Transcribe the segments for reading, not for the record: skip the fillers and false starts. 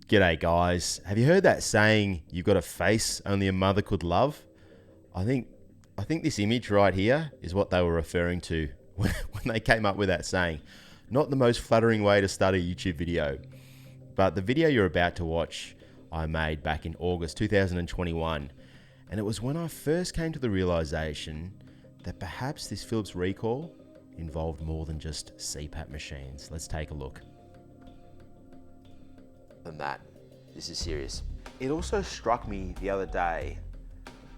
G'day guys. Have you heard that saying, you've got a face only a mother could love? I think this image right here is what they were referring to when they came up with that saying. Not the most flattering way to start a YouTube video. But the video you're about to watch, I made back in August 2021. And it was when I first came to the realization that perhaps this Philips recall involved more than just CPAP machines. Let's take a look. Than that. This is serious. It also struck me the other day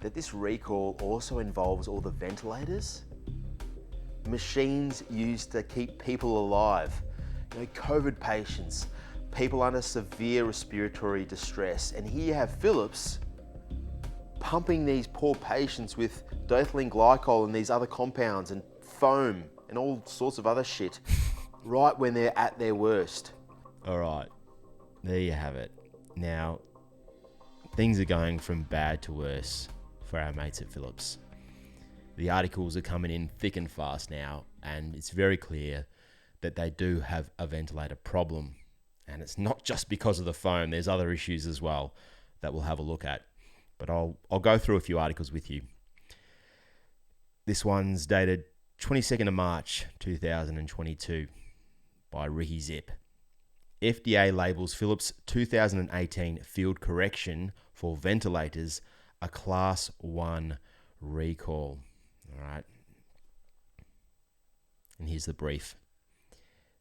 that this recall also involves all the ventilators, machines used to keep people alive, COVID patients, people under severe respiratory distress. And here you have Philips pumping these poor patients with ethylene glycol and these other compounds and foam and all sorts of other shit right when they're at their worst. All right. There you have it. Now, things are going from bad to worse for our mates at Philips. The articles are coming in thick and fast now, and it's very clear that they do have a ventilator problem. And it's not just because of the foam, there's other issues as well that we'll have a look at. But I'll go through a few articles with you. This one's dated 22nd of March 2022 by Ricky Zip. FDA labels Philips 2018 field correction for ventilators a Class 1 recall. All right. And here's the brief.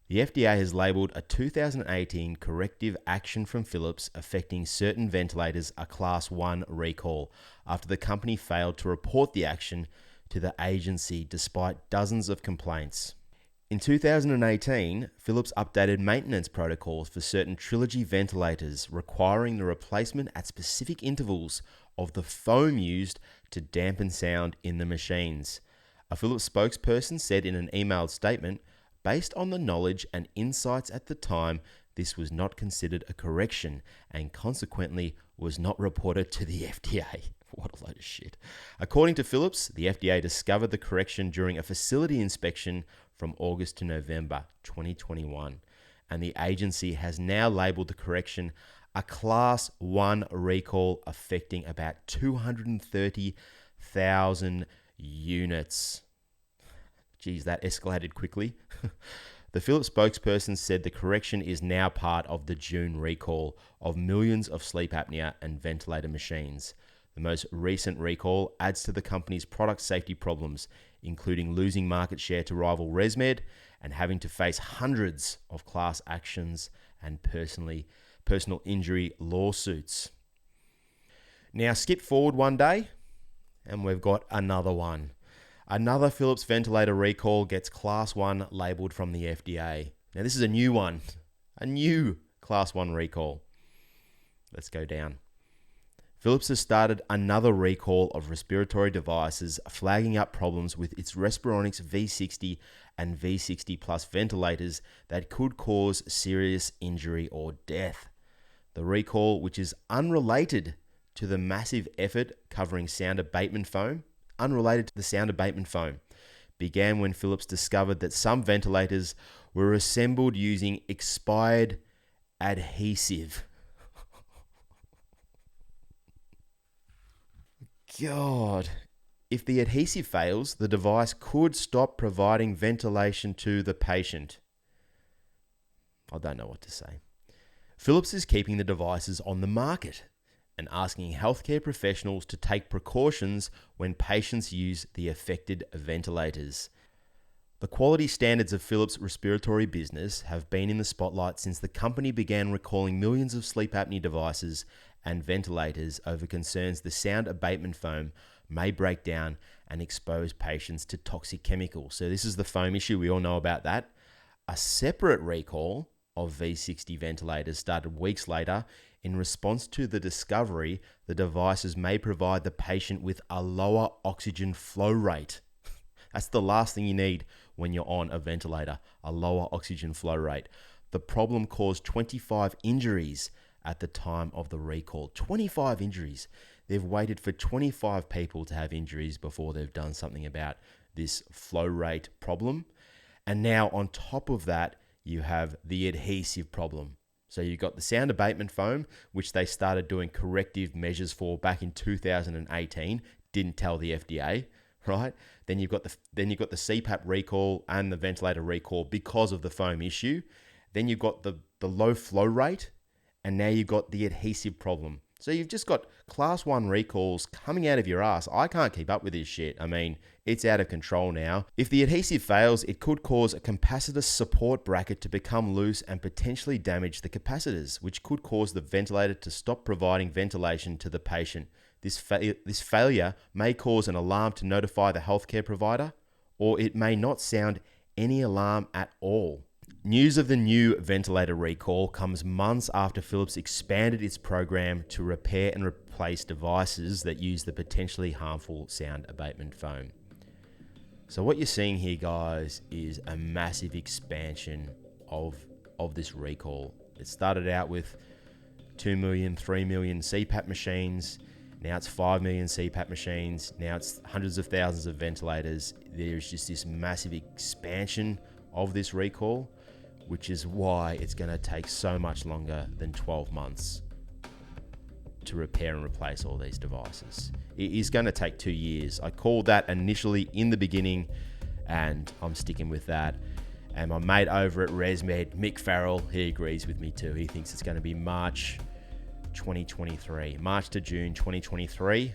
The FDA has labelled a 2018 corrective action from Philips affecting certain ventilators a Class 1 recall after the company failed to report the action to the agency despite dozens of complaints. In 2018, Philips updated maintenance protocols for certain Trilogy ventilators, requiring the replacement at specific intervals of the foam used to dampen sound in the machines. A Philips spokesperson said in an emailed statement, based on the knowledge and insights at the time, this was not considered a correction and consequently was not reported to the FDA. What a load of shit. According to Philips, the FDA discovered the correction during a facility inspection from August to November 2021, and the agency has now labelled the correction a Class 1 recall affecting about 230,000 units. Geez, that escalated quickly. The Philips spokesperson said the correction is now part of the June recall of millions of sleep apnea and ventilator machines. The most recent recall adds to the company's product safety problems, including losing market share to rival ResMed and having to face hundreds of class actions and personal injury lawsuits. Now skip forward one day and we've got another one. Another Philips ventilator recall gets Class 1 labelled from the FDA. Now this is a new one, a new Class 1 recall. Let's go down. Philips has started another recall of respiratory devices, flagging up problems with its Respironics V60 and V60 Plus ventilators that could cause serious injury or death. The recall, which is unrelated to the massive effort covering sound abatement foam, began when Philips discovered that some ventilators were assembled using expired adhesive. God, if the adhesive fails, the device could stop providing ventilation to the patient. I don't know what to say. Philips is keeping the devices on the market and asking healthcare professionals to take precautions when patients use the affected ventilators. The quality standards of Philips' respiratory business have been in the spotlight since the company began recalling millions of sleep apnea devices and ventilators over concerns the sound abatement foam may break down and expose patients to toxic chemicals. So this is the foam issue. We all know about that. A separate recall of V60 ventilators started weeks later in response to the discovery the devices may provide the patient with a lower oxygen flow rate. That's the last thing you need when you're on a ventilator, a lower oxygen flow rate. The problem caused 25 injuries at the time of the recall. 25 injuries. They've waited for 25 people to have injuries before they've done something about this flow rate problem. And now on top of that, you have the adhesive problem. So you've got the sound abatement foam, which they started doing corrective measures for back in 2018. Didn't tell the FDA, right? Then you've got the CPAP recall and the ventilator recall because of the foam issue. Then you've got the low flow rate, and now you've got the adhesive problem. So you've just got class 1 recalls coming out of your ass. I can't keep up with this shit. I mean, it's out of control now. If the adhesive fails, it could cause a capacitor support bracket to become loose and potentially damage the capacitors, which could cause the ventilator to stop providing ventilation to the patient. This failure may cause an alarm to notify the healthcare provider, or it may not sound any alarm at all. News of the new ventilator recall comes months after Philips expanded its program to repair and replace devices that use the potentially harmful sound abatement foam. So what you're seeing here, guys, is a massive expansion of this recall. It started out with 2 million, 3 million CPAP machines. Now it's 5 million CPAP machines. Now it's hundreds of thousands of ventilators. There's just this massive expansion of this recall, which is why it's going to take so much longer than 12 months to repair and replace all these devices. It is going to take 2 years. I called that initially in the beginning, and I'm sticking with that. And my mate over at ResMed, Mick Farrell, he agrees with me too. He thinks it's going to be March 2023, March to June 2023,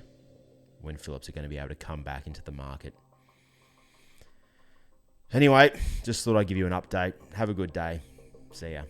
when Philips are going to be able to come back into the market. Anyway, just thought I'd give you an update. Have a good day. See ya.